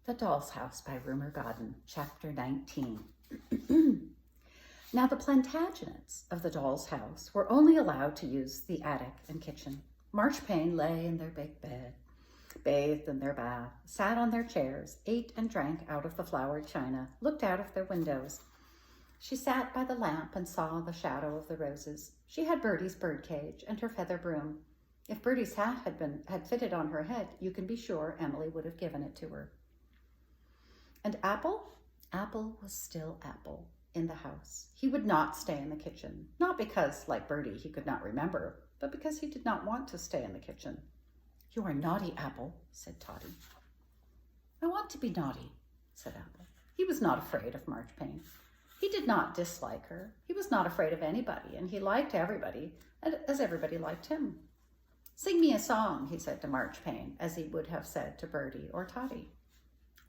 The Doll's House by Rumer Godden, Chapter 19. Now the Plantagenets of the Doll's House were only allowed to use the attic and kitchen. Marchpane lay in their big bed, bathed in their bath, sat on their chairs, ate and drank out of the flowered china, looked out of their windows. She sat by the lamp and saw the shadow of the roses. She had Bertie's birdcage and her feather broom. If Bertie's hat had fitted on her head, you can be sure Emily would have given it to her. And Apple? Apple was still Apple in the house. He would not stay in the kitchen, not because, like Bertie, he could not remember, but because he did not want to stay in the kitchen. "You are naughty, Apple," said Toddy. "I want to be naughty," said Apple. He was not afraid of Marchpane. He did not dislike her. He was not afraid of anybody, and he liked everybody, as everybody liked him. "Sing me a song," he said to Marchpane, as he would have said to Bertie or Toddy.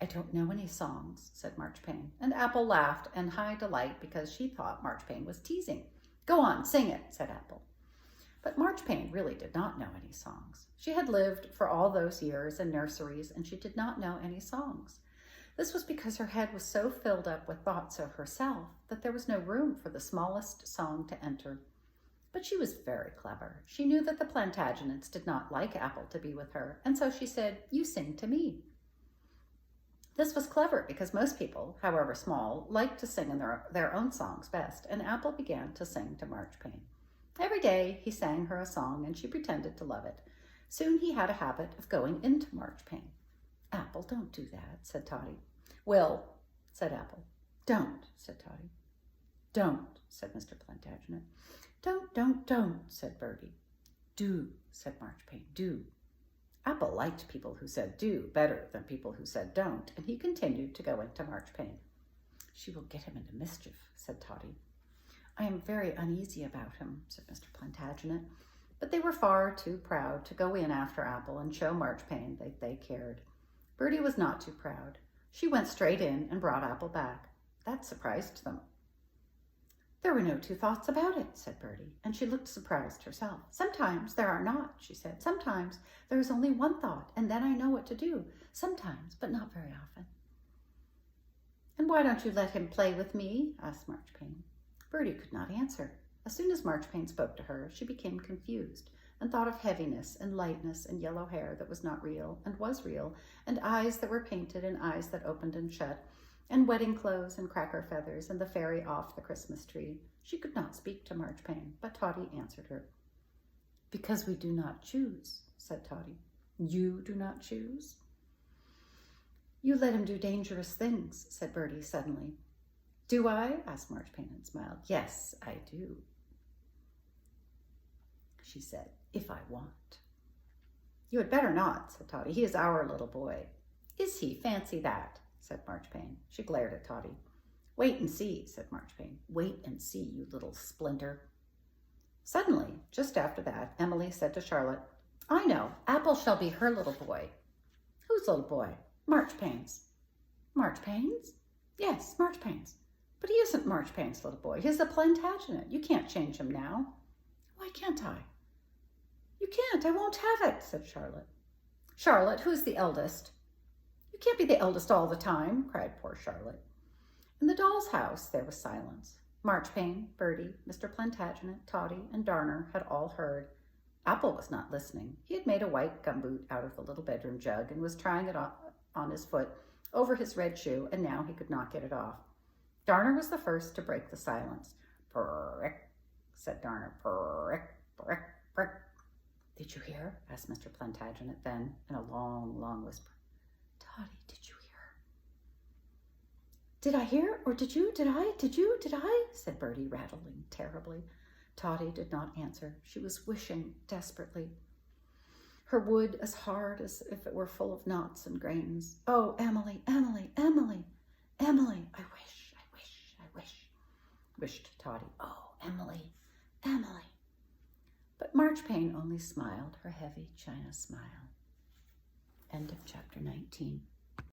"I don't know any songs," said Marchpane, and Apple laughed in high delight because she thought Marchpane was teasing. "Go on, sing it," said Apple. But Marchpane really did not know any songs. She had lived for all those years in nurseries, and she did not know any songs. This was because her head was so filled up with thoughts of herself that there was no room for the smallest song to enter. But she was very clever. She knew that the Plantagenets did not like Apple to be with her, and so she said, "You sing to me." This was clever because most people, however small, liked to sing in their own songs best, and Apple began to sing to Marchpane. Every day he sang her a song, and she pretended to love it. Soon he had a habit of going into Marchpane. "Apple, don't do that," said Toddy. "Will," said Apple. "Don't," said Toddy. "Don't," said Mr. Plantagenet. Don't," said Bertie. "Do," said Marchpane, "do." Apple liked people who said do better than people who said don't, and he continued to go into Marchpane. "She will get him into mischief," said Toddy. "I am very uneasy about him," said Mr. Plantagenet. But they were far too proud to go in after Apple and show Marchpane that they cared. Bertie was not too proud. She went straight in and brought Apple back. That surprised them. "There were no two thoughts about it," said Bertie, and she looked surprised herself. "Sometimes there are not," she said. "Sometimes there is only one thought, and then I know what to do. Sometimes, but not very often." "And why don't you let him play with me?" asked Marchpane. Bertie could not answer. As soon as Marchpane spoke to her, she became confused and thought of heaviness and lightness and yellow hair that was not real and was real, and eyes that were painted and eyes that opened and shut, and wedding clothes and cracker feathers and the fairy off the Christmas tree. She could not speak to Marchpane, but Toddy answered her. "Because we do not choose," said Toddy. "You do not choose?" "You let him do dangerous things," said Bertie suddenly. "Do I?" asked Marchpane and smiled. "Yes, I do," she said, "if I want." "You had better not," said Toddy. "He is our little boy." "Is he? Fancy that," said Marchpane. She glared at Toddy. "Wait and see," said Marchpane. "Wait and see, you little splinter." Suddenly, just after that, Emily said to Charlotte, "I know, Apple shall be her little boy." "Whose little boy?" "Marchpane's." "Marchpane's?" "Yes, Marchpane's. But he isn't Marchpane's little boy. He's a Plantagenet. You can't change him now." "Why can't I?" "You can't. I won't have it," said Charlotte. "Charlotte, who's the eldest?" "You can't be the eldest all the time," cried poor Charlotte. In the doll's house there was silence. Marchpane, Bertie, Mr. Plantagenet, Toddy, and Darner had all heard. Apple was not listening. He had made a white gumboot out of the little bedroom jug and was trying it on his foot over his red shoe, and now he could not get it off. Darner was the first to break the silence. "Prick," said Darner. "Prick, prick, prick." "Did you hear?" asked Mr. Plantagenet then, in a long, long whisper. "Toddy, did you hear?" "Did I hear? Or did you? Did I? Did you? Did I?" said Bertie, rattling terribly. Toddy did not answer. She was wishing desperately. Her wood as hard as if it were full of knots and grains. "Oh, Emily, Emily, Emily, Emily, I wish, I wish, I wish," wished Toddy. "Oh, Emily, Emily." But Marchpane only smiled her heavy china smile. End of chapter 19.